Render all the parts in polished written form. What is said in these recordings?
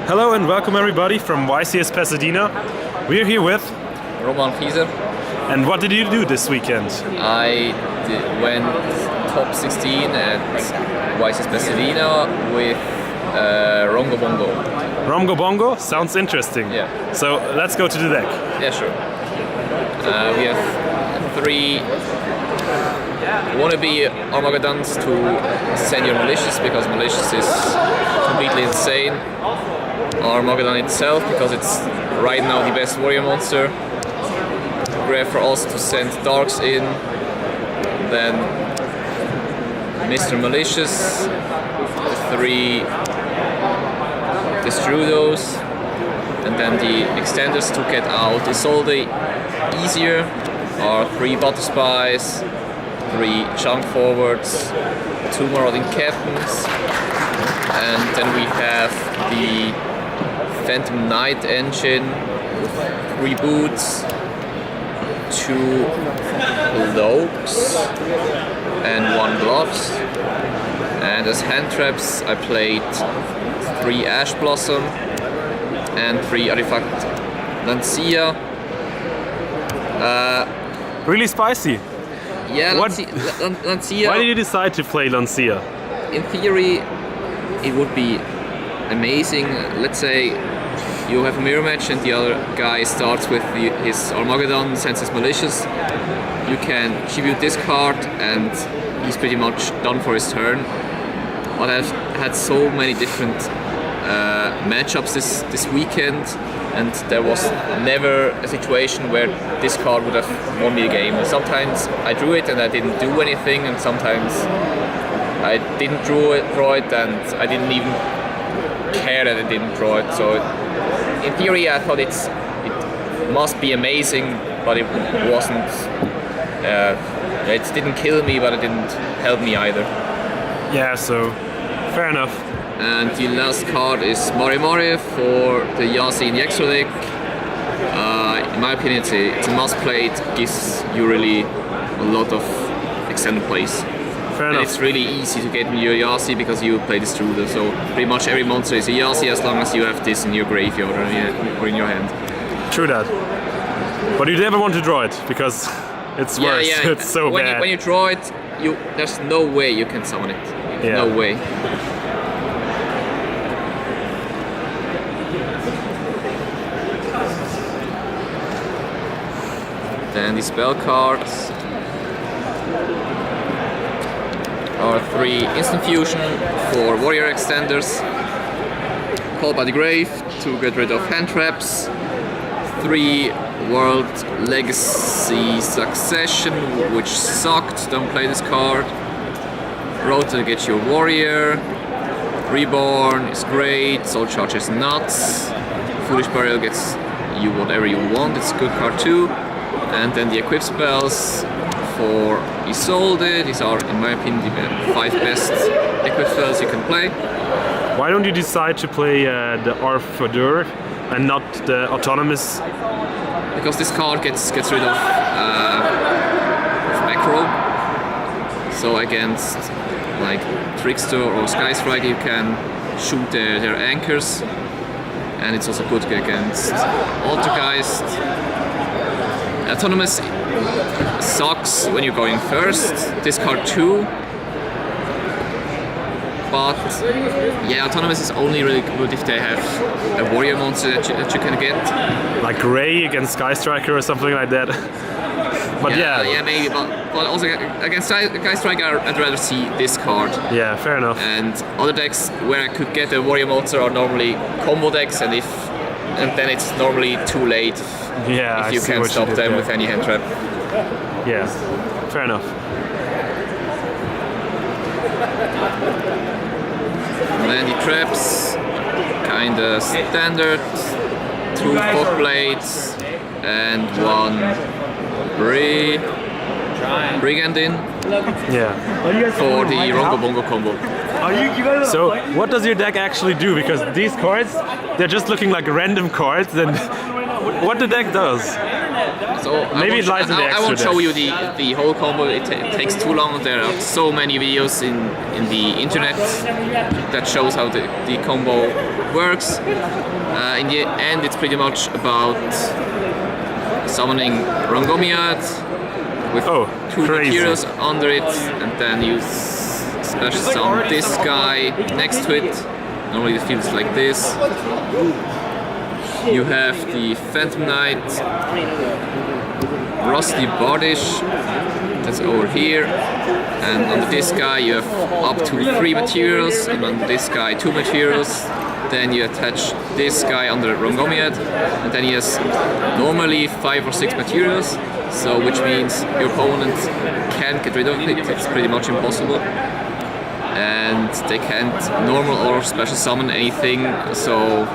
Hello and welcome everybody from YCS Pasadena. We're here with Roman Kieser. And what did you do this weekend? I went top 16 at YCS Pasadena with Rongho Bongo. Rongho Bongo? Sounds interesting. Yeah. So let's go to the deck. Yeah, sure. We have 3 wannabe Armageddons to senior malicious because malicious is completely insane. Armageddon itself because it's right now the best warrior monster. Great for us to send darks in. Then Mr. Malicious, the 3 Destrudos, and then the extenders to get out Isolde easier are 3 Butter Spies, 3 Chunk Forwards, 2 Marauding Captains, and then we have the Phantom Knight engine with 3 boots, 2 cloaks, and 1 gloves. And as hand traps, I played 3 Ash Blossom and 3 Artifact Lancia. Really spicy. Yeah, Lancia. Why did you decide to play Lancia? In theory, it would be amazing. Let's say you have a mirror match and the other guy starts with his Armageddon, sends his malicious. You can tribute this card and he's pretty much done for his turn. But I've had so many different matchups this weekend, and there was never a situation where this card would have won me a game. Sometimes I drew it and I didn't do anything, and sometimes I didn't draw it and I didn't even care that I didn't draw it. So in theory I thought it must be amazing, but it wasn't. It didn't kill me, but it didn't help me either. Yeah, so fair enough. And the last card is Mori Mori for the Yasi in the extra deck. In my opinion, it's a must play. It gives you really a lot of extended plays. Fair and enough. It's really easy to get your Yasi because you play this Struder. So pretty much every monster is a Yasi as long as you have this in your graveyard or in your hand. True that. But you never want to draw it because it's worse. Yeah. It's so bad. When you draw it, there's no way you can summon it. Yeah. No way. Then the spell cards are 3 instant fusion for warrior extenders, Call by the Grave to get rid of hand traps, 3 World Legacy Succession, which sucked, don't play this card, Rota gets your warrior, Reborn is great, Soul Charge is nuts, Foolish Burial gets you whatever you want, it's a good card too. And then the equip spells for Isolde. These are, in my opinion, the 5 best equip spells you can play. Why don't you decide to play the Arfadur and not the Autonomous? Because this card gets rid of macro. So against like Trickster or Sky Strike, you can shoot their anchors, and it's also good against Altergeist. Autonomous sucks when you're going first, discard 2, but yeah, Autonomous is only really good if they have a warrior monster that you can get. Like Ray against Sky Striker or something like that. But yeah, maybe, but also against Sky Striker I'd rather see this card. Yeah, fair enough. And other decks where I could get a warrior monster are normally combo decks, and then it's normally too late. Yeah, if you can't stop them with any hand trap. Yeah, fair enough. And the traps, kinda standard. 2 Fog Blades and 1 Brigandine. Yeah. For the Rongho Bongo combo. So what does your deck actually do? Because these cards, they're just looking like random cards, and what the deck does. So Maybe it lies in the I won't extra show deck. you the whole combo. It takes too long. There are so many videos in the internet that shows how the combo works. In the end, it's pretty much about summoning Rongho with two crazy. materials under it, and then you special summon this guy next to it. Normally it feels like this. You have the Phantom Knight, Rusty Bardish, that's over here, and under this guy you have up to 3 materials, and under this guy 2 materials. Then you attach this guy under Rongomiad, and then he has normally 5 or 6 materials, so which means your opponent can't get rid of it, it's pretty much impossible. And they can't normal or special summon anything, so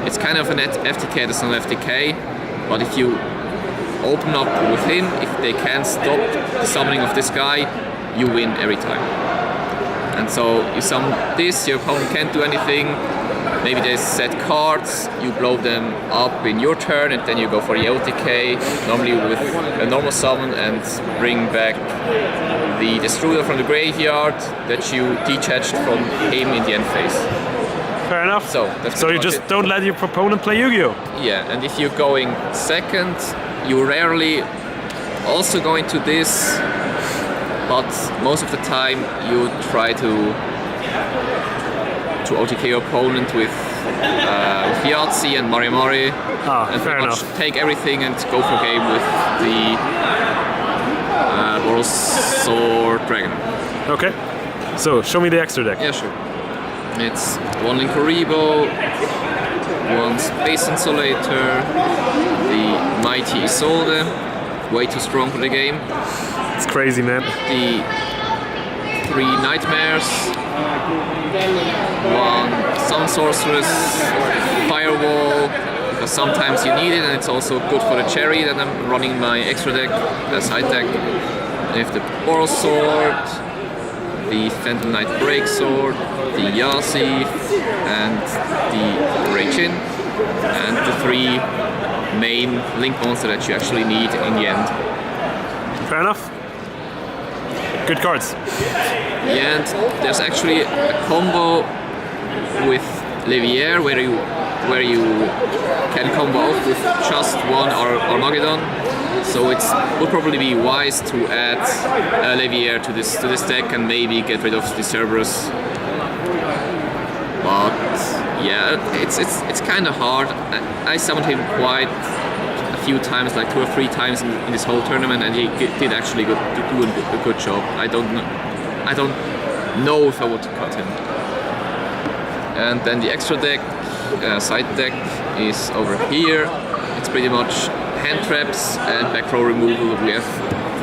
it's kind of an FTK that's not FTK, but if you open up with him, if they can't stop the summoning of this guy, you win every time. And so you summon this, your opponent can't do anything, maybe they set cards, you blow them up in your turn, and then you go for the OTK, normally with a normal summon, and bring back the Destroyer from the graveyard that you detached from him in the end phase. Fair enough. So that's So you pretty just much it. don't let your opponent play Yu-Gi-Oh! Yeah, and if you're going second, you rarely also go into this, but most of the time you try to OTK your opponent with Yahtzee and Mari Mari, and fair pretty much enough. take everything and go for game with the Sword Dragon. Okay. So show me the extra deck. Yeah, sure. It's 1 Linkuriboh, 1 Space Insulator, the Mighty Isolde, way too strong for the game, It's crazy, man. the 3 Nightmares, 1 Sun Sorceress, Firewall, because sometimes you need it, and it's also good for the cherry that I'm running in my extra deck, the side deck. I have the Boros Sword, the Phantom Knight Break Sword, the Yahtzee, and the Reichin, and the 3 main link monster that you actually need in the end. Fair enough. Good cards. And there's actually a combo with Levier where you can combo off with just 1 Armageddon. So it would probably be wise to add Levier to this deck and maybe get rid of the Cerberus. But yeah, it's kind of hard. I summoned him quite a few times, like 2 or 3 times in this whole tournament, and he did actually do a good job. I don't know if I would cut him. And then the extra deck, side deck, is over here. It's pretty much hand traps and back row removal. We have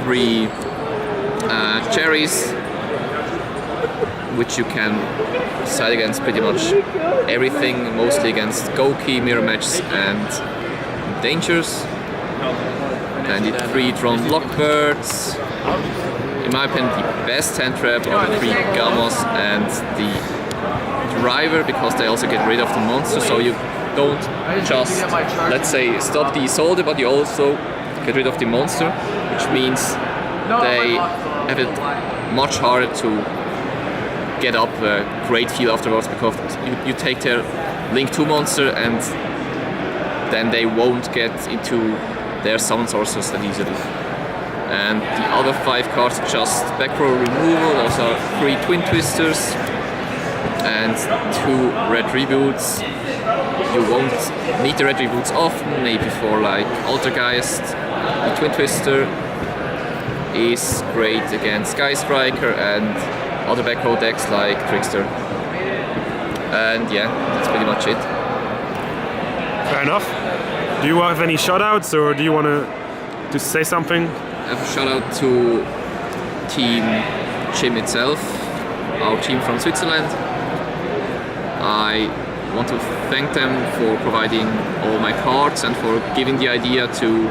3 cherries, which you can side against pretty much everything, mostly against Goki, Mirror Matches, and Dangers. And the 3 drawn Blockbirds. In my opinion, the best hand trap are the 3 Gamos and the Driver, because they also get rid of the monster, so you don't just, let's say, stop the Isolde, but you also get rid of the monster, which means they have it much harder to get up a great feel afterwards, because you take their Link 2 monster and then they won't get into their summon sorcerers that easily. And the other 5 cards are just back row removal. Those are 3 Twin Twisters and 2 Red Reboots. You won't need the Red Reboots often, maybe for like Altergeist. The Twin Twister is great against Sky Striker and other back row decks like Trickster. And yeah, that's pretty much it. Fair enough. Do you have any shoutouts, or do you want to say something? I have a shout out to Team G.Y.M itself, our team from Switzerland. I want to thank them for providing all my cards and for giving the idea to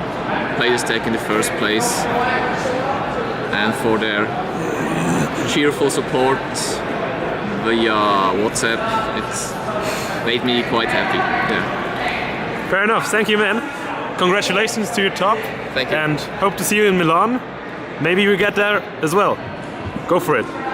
play this deck in the first place, and for their cheerful support via WhatsApp. It's made me quite happy. Yeah. Fair enough. Thank you, man. congratulations to your talk. Thank you. And hope to see you in Milan. Maybe we get there as well. Go for it.